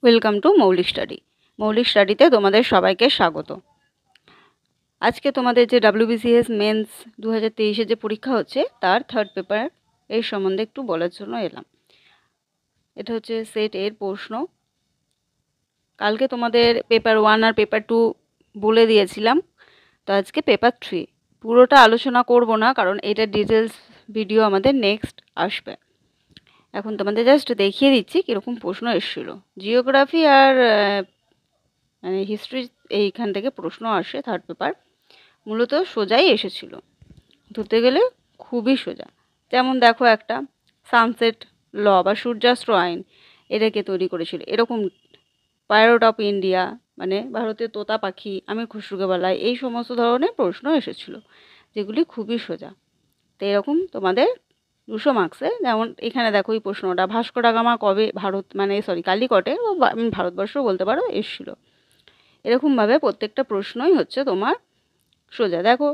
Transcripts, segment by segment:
Welcome to মৌলিক study. মৌলিক স্টাডিতে তোমাদের সবাইকে স্বাগত। আজকে তোমাদের যে WBCS মেন্স 2023 যে পরীক্ষা হচ্ছে তার থার্ড পেপার এর সম্বন্ধে একটু বলার জন্য এলাম। এটা হচ্ছে সেট এর প্রশ্ন। কালকে তোমাদের পেপার 1 আর পেপার 2 বলে দিয়েছিলাম, তো আজকে পেপার 3 পুরোটা আলোচনা করব না, কারণ এটা ডিটেলস ভিডিও আমাদের নেক্সট আসবে। এখন তোমাদের জাস্ট দেখিয়ে দিচ্ছি কীরকম প্রশ্ন এসেছিলো। জিওগ্রাফি আর মানে হিস্ট্রি এইখান থেকে প্রশ্ন আসে। থার্ড পেপার মূলত সোজাই এসেছিল, ধরতে গেলে খুবই সোজা। যেমন দেখো, একটা সানসেট ল বা সূর্যাস্ত আইন, এটাকে তৈরি করেছিল এরকম। প্যারট অফ ইন্ডিয়া মানে ভারতীয় তোতা পাখি, আমি খুশরুকে বলাই, এই সমস্ত ধরনের প্রশ্ন এসেছিল যেগুলি খুবই সোজা। তো এরকম তোমাদের 200 মার্কসে, যেমন এখানে দেখো এই প্রশ্নটা, ভাস্কো ডা গামা কবে কালিকটে ও ভারতবর্ষ বলতে পারো এসেছিল। এরকমভাবে প্রত্যেকটা প্রশ্নই হচ্ছে তোমার সোজা। দেখো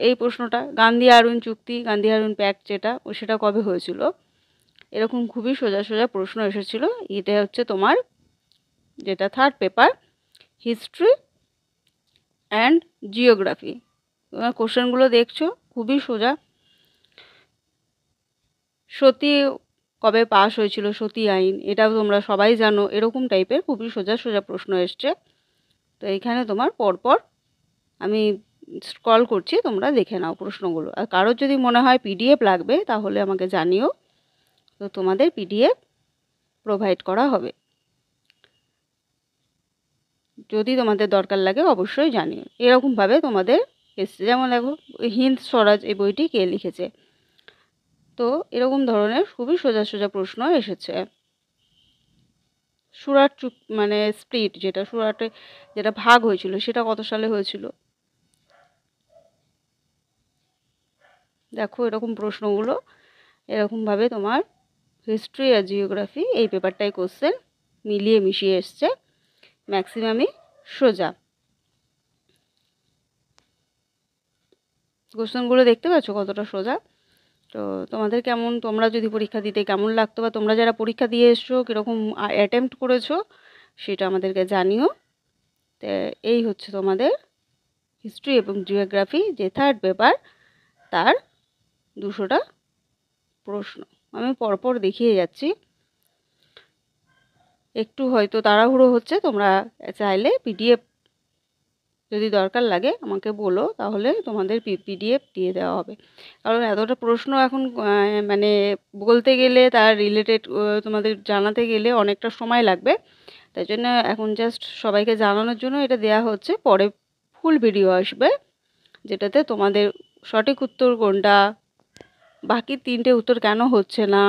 এই প্রশ্নটা, গান্ধী আরুণ চুক্তি, গান্ধী আরুণ প্যাক্ট যেটা, সেটা কবে হয়েছিল। এরকম খুবই সোজা সোজা প্রশ্ন এসেছিল। এটা হচ্ছে তোমার যেটা third paper, history and geography. তোমার কোশ্চেনগুলো দেখছো খুবই সোজা। সতী কবে পাস হয়েছিল, সতী আইন, এটাও তোমরা সবাই জানো। এরকম টাইপের খুবই সোজা সোজা প্রশ্ন এসছে। তো এইখানে তোমার পরপর আমি স্ক্রল করছি, তোমরা দেখে নাও প্রশ্নগুলো। আর কারোর যদি মনে হয় PDF লাগবে তাহলে আমাকে জানিও, তো তোমাদের PDF প্রোভাইড করা হবে। যদি তোমাদের দরকার লাগে অবশ্যই জানিও। এরকমভাবে তোমাদের এসছে। যেমন দেখো, হিন্দ স্বরাজ এই বইটি কে লিখেছে। তো এরকম ধরনের খুবই সোজা সোজা প্রশ্ন এসেছে। সুরাট মানে স্প্লিট, যেটা সুরাটে যেটা ভাগ হয়েছিল, সেটা কত সালে হয়েছিল। দেখো এরকম প্রশ্নগুলো এরকমভাবে তোমার হিস্ট্রি আর জিওগ্রাফি এই পেপারটাই কোশ্চেন মিলিয়ে মিশিয়ে এসছে, ম্যাক্সিমামই সোজা। কোশ্চেনগুলো দেখতে পাচ্ছ কতটা সোজা। তো তোমাদের কেমন, তোমরা যদি পরীক্ষা দিতে কেমন লাগতো, বা তোমরা যারা পরীক্ষা দিয়ে এসছো কীরকম অ্যাটেম্প্ট করেছো সেটা আমাদেরকে জানিও। তো এই হচ্ছে তোমাদের হিস্ট্রি এবং জিওগ্রাফি যে থার্ড পেপার, তার 200টা প্রশ্ন আমি পরপর দেখিয়ে যাচ্ছি। একটু হয়তো তাড়াহুড়ো হচ্ছে, তোমরা চাইলে PDF যদি দরকার লাগে আমাকে বলো, তাহলে তোমাদের PDF দিয়ে দেওয়া হবে। কারণ এতটা প্রশ্ন এখন মানে বলতে গেলে তার রিলেটেড তোমাদের জানাতে গেলে অনেকটা সময় লাগবে। তাই জন্য এখন জাস্ট সবাইকে জানানোর জন্য এটা দেয়া হচ্ছে। পরে ফুল ভিডিও আসবে যেটাতে তোমাদের সঠিক উত্তর কোনটা, বাকি 3টে উত্তর কেন হচ্ছে না,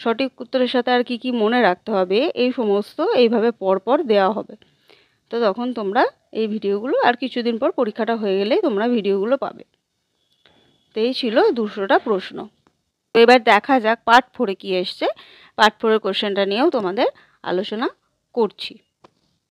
সঠিক উত্তরের সাথে আর কি মনে রাখতে হবে, এই সমস্ত এইভাবে পরপর দেওয়া হবে। তো তখন তোমরা এই ভিডিওগুলো, আর কিছুদিন পর পরীক্ষাটা হয়ে গেলেই তোমরা ভিডিওগুলো পাবে। তো এই ছিল 200টা প্রশ্ন। তো এবার দেখা যাক পার্ট 4-এ কী এসছে। পার্ট 4-এর কোশ্চেনটা নিয়েও তোমাদের আলোচনা করছি।